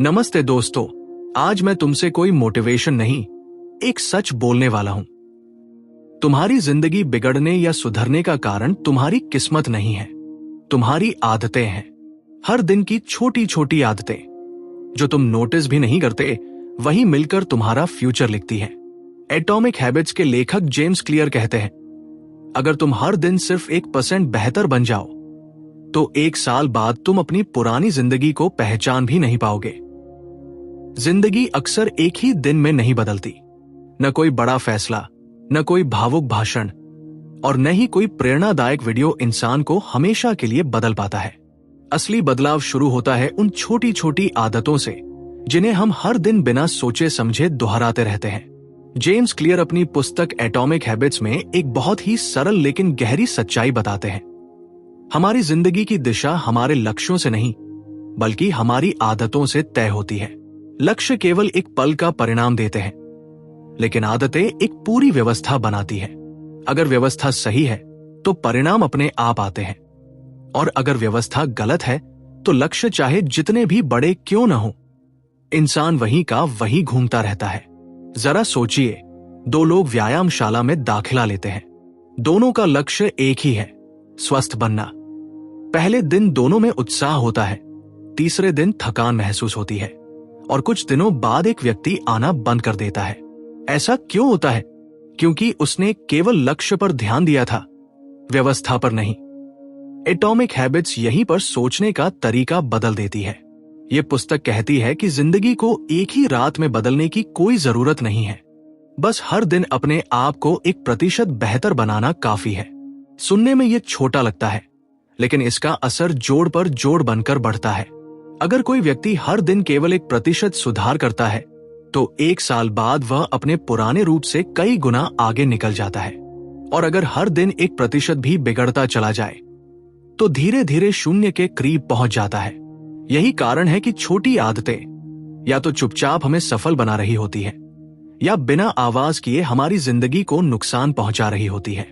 नमस्ते दोस्तों, आज मैं तुमसे कोई मोटिवेशन नहीं, एक सच बोलने वाला हूं। तुम्हारी जिंदगी बिगड़ने या सुधरने का कारण तुम्हारी किस्मत नहीं है, तुम्हारी आदतें हैं। हर दिन की छोटी छोटी आदतें जो तुम नोटिस भी नहीं करते, वही मिलकर तुम्हारा फ्यूचर लिखती है। एटॉमिक हैबिट्स के लेखक जेम्स क्लियर कहते हैं, अगर तुम हर दिन सिर्फ 1% बेहतर बन जाओ तो 1 साल बाद तुम अपनी पुरानी जिंदगी को पहचान भी नहीं पाओगे। जिंदगी अक्सर एक ही दिन में नहीं बदलती। न कोई बड़ा फैसला, न कोई भावुक भाषण और न ही कोई प्रेरणादायक वीडियो इंसान को हमेशा के लिए बदल पाता है। असली बदलाव शुरू होता है उन छोटी छोटी आदतों से जिन्हें हम हर दिन बिना सोचे समझे दोहराते रहते हैं। जेम्स क्लियर अपनी पुस्तक एटॉमिक हैबिट्स में एक बहुत ही सरल लेकिन गहरी सच्चाई बताते हैं। हमारी जिंदगी की दिशा हमारे लक्ष्यों से नहीं, बल्कि हमारी आदतों से तय होती है। लक्ष्य केवल एक पल का परिणाम देते हैं, लेकिन आदतें एक पूरी व्यवस्था बनाती है। अगर व्यवस्था सही है तो परिणाम अपने आप आते हैं, और अगर व्यवस्था गलत है तो लक्ष्य चाहे जितने भी बड़े क्यों न हो, इंसान वहीं का वहीं घूमता रहता है। जरा सोचिए, 2 लोग व्यायामशाला में दाखिला लेते हैं। दोनों का लक्ष्य एक ही है, स्वस्थ बनना। पहले दिन दोनों में उत्साह होता है, तीसरे दिन थकान महसूस होती है, और कुछ दिनों बाद एक व्यक्ति आना बंद कर देता है। ऐसा क्यों होता है? क्योंकि उसने केवल लक्ष्य पर ध्यान दिया था, व्यवस्था पर नहीं। एटॉमिक हैबिट्स यहीं पर सोचने का तरीका बदल देती है। यह पुस्तक कहती है कि जिंदगी को एक ही रात में बदलने की कोई जरूरत नहीं है। बस हर दिन अपने आप को 1% बेहतर बनाना काफी है। सुनने में यह छोटा लगता है, लेकिन इसका असर जोड़ पर जोड़ बनकर बढ़ता है। अगर कोई व्यक्ति हर दिन केवल 1% सुधार करता है तो 1 साल बाद वह अपने पुराने रूप से कई गुना आगे निकल जाता है। और अगर हर दिन 1% भी बिगड़ता चला जाए तो धीरे धीरे शून्य के करीब पहुंच जाता है। यही कारण है कि छोटी आदतें या तो चुपचाप हमें सफल बना रही होती है, या बिना आवाज किए हमारी जिंदगी को नुकसान पहुंचा रही होती है।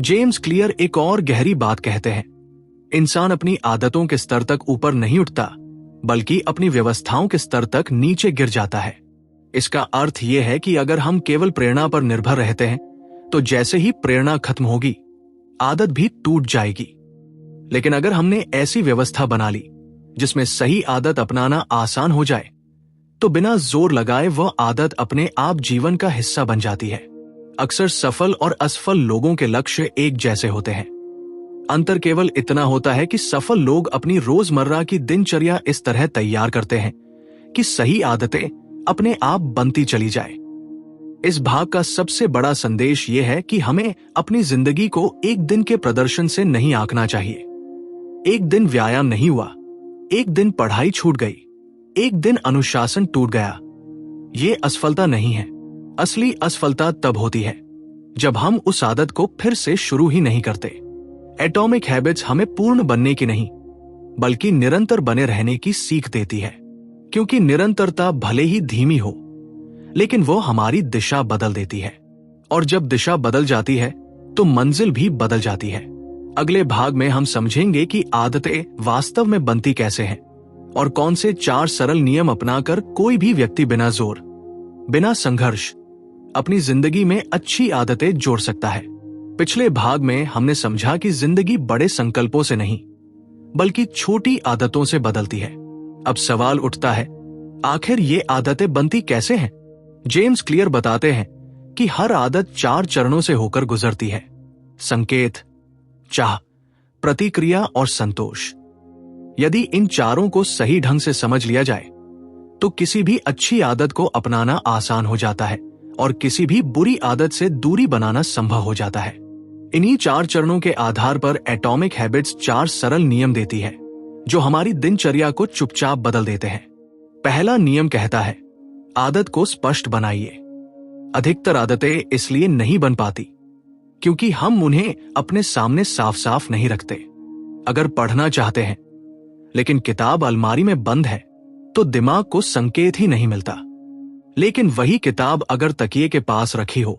जेम्स क्लियर एक और गहरी बात कहते हैं, इंसान अपनी आदतों के स्तर तक ऊपर नहीं उठता, बल्कि अपनी व्यवस्थाओं के स्तर तक नीचे गिर जाता है। इसका अर्थ यह है कि अगर हम केवल प्रेरणा पर निर्भर रहते हैं तो जैसे ही प्रेरणा खत्म होगी, आदत भी टूट जाएगी। लेकिन अगर हमने ऐसी व्यवस्था बना ली जिसमें सही आदत अपनाना आसान हो जाए, तो बिना जोर लगाए वह आदत अपने आप जीवन का हिस्सा बन जाती है। अक्सर सफल और असफल लोगों के लक्ष्य एक जैसे होते हैं। अंतर केवल इतना होता है कि सफल लोग अपनी रोजमर्रा की दिनचर्या इस तरह तैयार करते हैं कि सही आदतें अपने आप बनती चली जाए। इस भाग का सबसे बड़ा संदेश यह है कि हमें अपनी जिंदगी को एक दिन के प्रदर्शन से नहीं आंकना चाहिए। एक दिन व्यायाम नहीं हुआ, एक दिन पढ़ाई छूट गई, एक दिन अनुशासन टूट गया, ये असफलता नहीं है। असली असफलता तब होती है जब हम उस आदत को फिर से शुरू ही नहीं करते। एटॉमिक हैबिट्स हमें पूर्ण बनने की नहीं, बल्कि निरंतर बने रहने की सीख देती है, क्योंकि निरंतरता भले ही धीमी हो, लेकिन वो हमारी दिशा बदल देती है। और जब दिशा बदल जाती है तो मंजिल भी बदल जाती है। अगले भाग में हम समझेंगे कि आदतें वास्तव में बनती कैसे हैं, और कौन से 4 सरल नियम अपनाकर कोई भी व्यक्ति बिना जोर, बिना संघर्ष अपनी जिंदगी में अच्छी आदतें जोड़ सकता है। पिछले भाग में हमने समझा कि जिंदगी बड़े संकल्पों से नहीं, बल्कि छोटी आदतों से बदलती है। अब सवाल उठता है, आखिर ये आदतें बनती कैसे हैं? जेम्स क्लियर बताते हैं कि हर आदत 4 चरणों से होकर गुजरती है: संकेत, चाह, प्रतिक्रिया और संतोष। यदि इन चारों को सही ढंग से समझ लिया जाए तो किसी भी अच्छी आदत को अपनाना आसान हो जाता है, और किसी भी बुरी आदत से दूरी बनाना संभव हो जाता है। इन्हीं 4 चरणों के आधार पर एटॉमिक हैबिट्स 4 सरल नियम देती है जो हमारी दिनचर्या को चुपचाप बदल देते हैं। पहला नियम कहता है, आदत को स्पष्ट बनाइए। अधिकतर आदतें इसलिए नहीं बन पाती क्योंकि हम उन्हें अपने सामने साफ साफ नहीं रखते। अगर पढ़ना चाहते हैं लेकिन किताब अलमारी में बंद है तो दिमाग को संकेत ही नहीं मिलता। लेकिन वही किताब अगर तकिए के पास रखी हो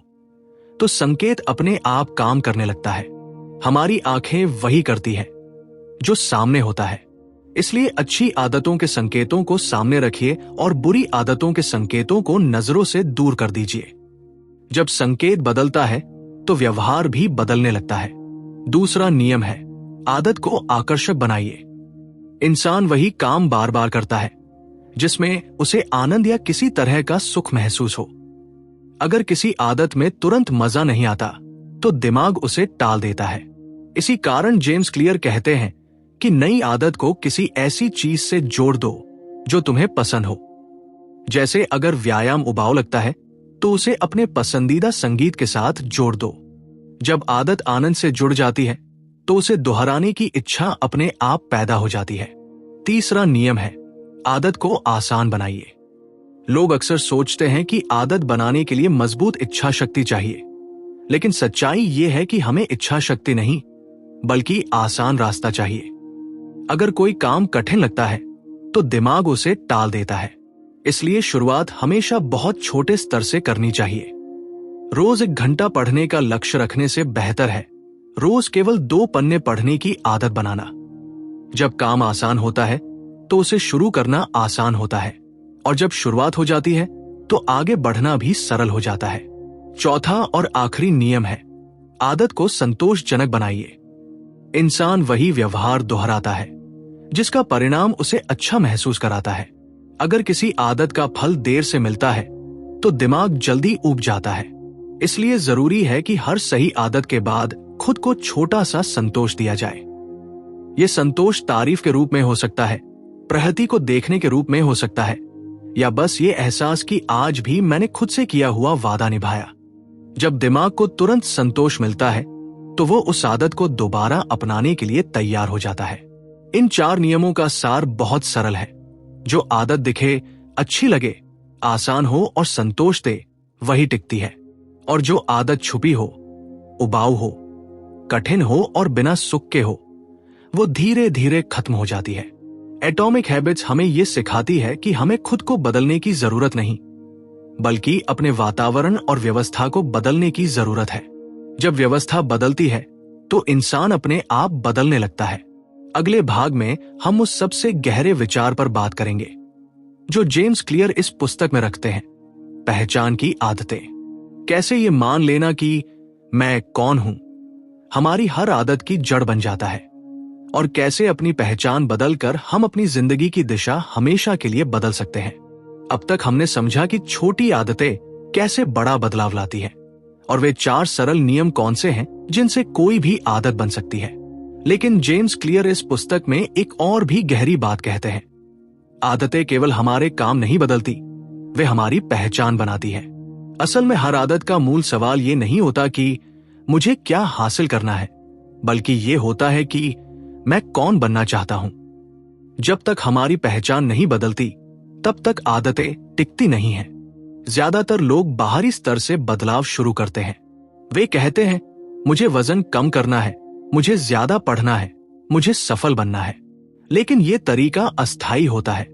तो संकेत अपने आप काम करने लगता है। हमारी आंखें वही करती है जो सामने होता है। इसलिए अच्छी आदतों के संकेतों को सामने रखिए और बुरी आदतों के संकेतों को नजरों से दूर कर दीजिए। जब संकेत बदलता है तो व्यवहार भी बदलने लगता है। दूसरा नियम है, आदत को आकर्षक बनाइए। इंसान वही काम बार बार करता है जिसमें उसे आनंद या किसी तरह का सुख महसूस हो। अगर किसी आदत में तुरंत मजा नहीं आता तो दिमाग उसे टाल देता है। इसी कारण जेम्स क्लियर कहते हैं कि नई आदत को किसी ऐसी चीज से जोड़ दो जो तुम्हें पसंद हो। जैसे अगर व्यायाम उबाऊ लगता है तो उसे अपने पसंदीदा संगीत के साथ जोड़ दो। जब आदत आनंद से जुड़ जाती है तो उसे दोहराने की इच्छा अपने आप पैदा हो जाती है। तीसरा नियम है, आदत को आसान बनाइए। लोग अक्सर सोचते हैं कि आदत बनाने के लिए मजबूत इच्छा शक्ति चाहिए, लेकिन सच्चाई यह है कि हमें इच्छा शक्ति नहीं बल्कि आसान रास्ता चाहिए। अगर कोई काम कठिन लगता है तो दिमाग उसे टाल देता है, इसलिए शुरुआत हमेशा बहुत छोटे स्तर से करनी चाहिए। रोज 1 घंटा पढ़ने का लक्ष्य रखने से बेहतर है रोज केवल 2 पन्ने पढ़ने की आदत बनाना। जब काम आसान होता है तो उसे शुरू करना आसान होता है, और जब शुरुआत हो जाती है तो आगे बढ़ना भी सरल हो जाता है। चौथा और आखिरी नियम है, आदत को संतोषजनक बनाइए। इंसान वही व्यवहार दोहराता है जिसका परिणाम उसे अच्छा महसूस कराता है। अगर किसी आदत का फल देर से मिलता है तो दिमाग जल्दी ऊब जाता है। इसलिए जरूरी है कि हर सही आदत के बाद खुद को छोटा सा संतोष दिया जाए। यह संतोष तारीफ के रूप में हो सकता है, प्रगति को देखने के रूप में हो सकता है, या बस ये एहसास कि आज भी मैंने खुद से किया हुआ वादा निभाया। जब दिमाग को तुरंत संतोष मिलता है तो वो उस आदत को दोबारा अपनाने के लिए तैयार हो जाता है। इन 4 नियमों का सार बहुत सरल है। जो आदत दिखे, अच्छी लगे, आसान हो और संतोष दे, वही टिकती है। और जो आदत छुपी हो, उबाऊ हो, कठिन हो और बिना सुख के हो, वो धीरे धीरे खत्म हो जाती है। एटॉमिक हैबिट्स हमें ये सिखाती है कि हमें खुद को बदलने की जरूरत नहीं, बल्कि अपने वातावरण और व्यवस्था को बदलने की जरूरत है। जब व्यवस्था बदलती है तो इंसान अपने आप बदलने लगता है। अगले भाग में हम उस सबसे गहरे विचार पर बात करेंगे जो जेम्स क्लियर इस पुस्तक में रखते हैं, पहचान की आदतें। कैसे ये मान लेना कि मैं कौन हूं हमारी हर आदत की जड़ बन जाता है, और कैसे अपनी पहचान बदलकर हम अपनी जिंदगी की दिशा हमेशा के लिए बदल सकते हैं। अब तक हमने समझा कि छोटी आदतें कैसे बड़ा बदलाव लाती है, और वे 4 सरल नियम कौन से हैं जिनसे कोई भी आदत बन सकती है। लेकिन जेम्स क्लियर इस पुस्तक में एक और भी गहरी बात कहते हैं। आदतें केवल हमारे काम नहीं बदलती, वे हमारी पहचान बनाती है। असल में हर आदत का मूल सवाल ये नहीं होता कि मुझे क्या हासिल करना है, बल्कि ये होता है कि मैं कौन बनना चाहता हूं। जब तक हमारी पहचान नहीं बदलती तब तक आदतें टिकती नहीं हैं। ज्यादातर लोग बाहरी स्तर से बदलाव शुरू करते हैं। वे कहते हैं, मुझे वजन कम करना है, मुझे ज्यादा पढ़ना है, मुझे सफल बनना है। लेकिन यह तरीका अस्थायी होता है।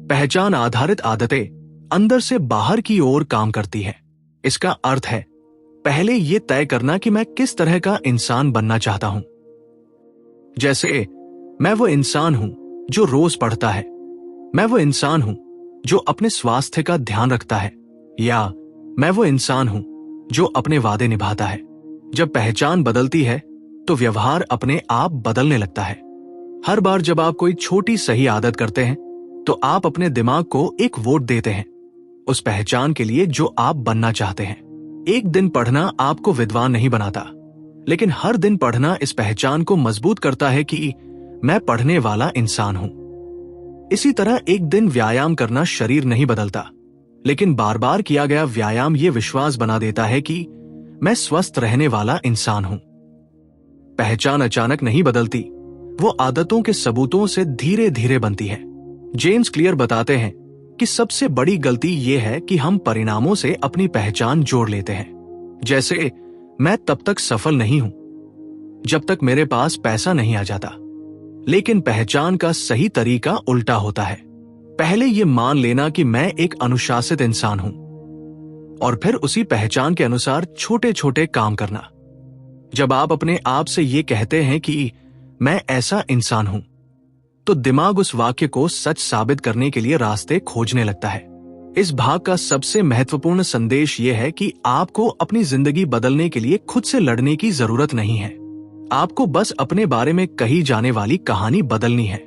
पहचान आधारित आदतें अंदर से बाहर की ओर काम करती है। इसका अर्थ है पहले यह तय करना कि मैं किस तरह का इंसान बनना चाहता हूं। जैसे मैं वो इंसान हूं जो रोज पढ़ता है, मैं वो इंसान हूं जो अपने स्वास्थ्य का ध्यान रखता है, या मैं वो इंसान हूं जो अपने वादे निभाता है। जब पहचान बदलती है तो व्यवहार अपने आप बदलने लगता है। हर बार जब आप कोई छोटी सही आदत करते हैं तो आप अपने दिमाग को एक वोट देते हैं उस पहचान के लिए जो आप बनना चाहते हैं। एक दिन पढ़ना आपको विद्वान नहीं बनाता, लेकिन हर दिन पढ़ना इस पहचान को मजबूत करता है कि मैं पढ़ने वाला इंसान हूं। इसी तरह एक दिन व्यायाम करना शरीर नहीं बदलता, लेकिन बार बार किया गया व्यायाम ये विश्वास बना देता है कि मैं स्वस्थ रहने वाला इंसान हूं। पहचान अचानक नहीं बदलती, वो आदतों के सबूतों से धीरे धीरे बनती है। जेम्स क्लियर बताते हैं कि सबसे बड़ी गलती यह है कि हम परिणामों से अपनी पहचान जोड़ लेते हैं। जैसे मैं तब तक सफल नहीं हूं जब तक मेरे पास पैसा नहीं आ जाता। लेकिन पहचान का सही तरीका उल्टा होता है। पहले यह मान लेना कि मैं एक अनुशासित इंसान हूं, और फिर उसी पहचान के अनुसार छोटे छोटे काम करना। जब आप अपने आप से ये कहते हैं कि मैं ऐसा इंसान हूं, तो दिमाग उस वाक्य को सच साबित करने के लिए रास्ते खोजने लगता है। इस भाग का सबसे महत्वपूर्ण संदेश यह है कि आपको अपनी जिंदगी बदलने के लिए खुद से लड़ने की जरूरत नहीं है। आपको बस अपने बारे में कही जाने वाली कहानी बदलनी है।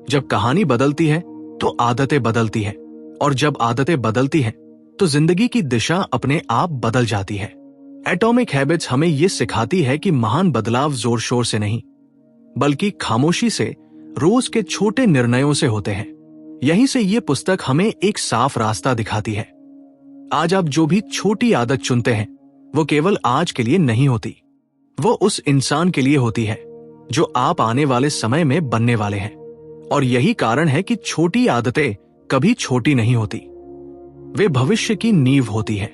जब कहानी बदलती है तो आदतें बदलती है, और जब आदतें बदलती हैं तो जिंदगी की दिशा अपने आप बदल जाती है। एटॉमिक हैबिट्स हमें यह सिखाती है कि महान बदलाव जोर शोर से नहीं, बल्कि खामोशी से, रोज के छोटे निर्णयों से होते हैं। यहीं से ये पुस्तक हमें एक साफ रास्ता दिखाती है। आज आप जो भी छोटी आदत चुनते हैं वो केवल आज के लिए नहीं होती, वो उस इंसान के लिए होती है जो आप आने वाले समय में बनने वाले हैं। और यही कारण है कि छोटी आदतें कभी छोटी नहीं होती, वे भविष्य की नींव होती है।